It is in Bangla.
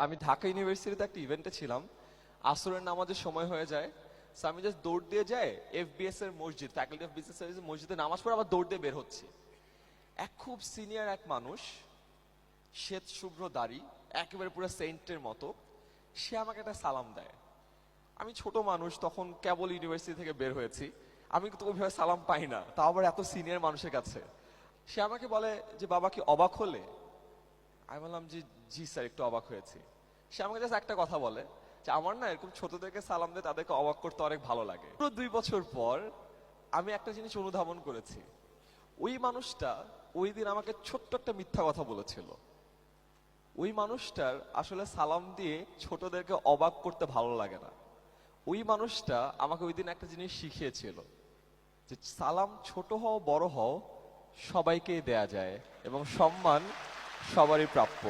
আমি ঢাকা ইউনিভার্সিটিতে একটা ইভেন্টে ছিলাম। আসরের নামাজের সময় হয়ে যায়। So আমি জাস্ট দৌড় দিয়ে যাই এফবিএস এর মসজিদ, ফ্যাকাল্টি অফ বিজনেস সার্ভিসেস মসজিদে নামাজ পড়ে আবার দৌড় দিয়ে বের হচ্ছি। খুব সিনিয়র এক মানুষ, শ্বেত শুভ্র দাড়ি, একেবারে পুরো সেন্টের মতো। সে আমাকে একটা সালাম দেয়। আমি ছোট মানুষ, তখন কেবল ইউনিভার্সিটি থেকে বের হয়েছি। আমি কিন্তু ওইভাবে সালাম পাই না, তাও আবার এত সিনিয়র মানুষের কাছে। সে আমাকে বলে যে বাবা কি অবাক হলে? আমি বললাম যে জি স্যার, একটু অবাক হয়েছি। সে আমাকে জাস্ট একটা কথা বলে যে আমার না এরকম ছোটদেরকে সালাম দিয়ে তাদেরকে অবাক করতে অনেক ভালো লাগে। পুরো 2 বছর পর আমি একটা জিনিস অনুধাবন করেছি। ওই মানুষটা ওই দিন আমাকে ছোট্ট একটা মিথ্যা কথা বলেছিল। ওই মানুষটার আসলে সালাম দিয়ে ছোটদেরকে অবাক করতে ভালো লাগে না। ওই মানুষটা আমাকে ওই দিন একটা জিনিস শিখিয়েছিল যে সালাম ছোট হও বড় হও সবাইকেই দেয়া যায় এবং সম্মান সবারই প্রাপ্য।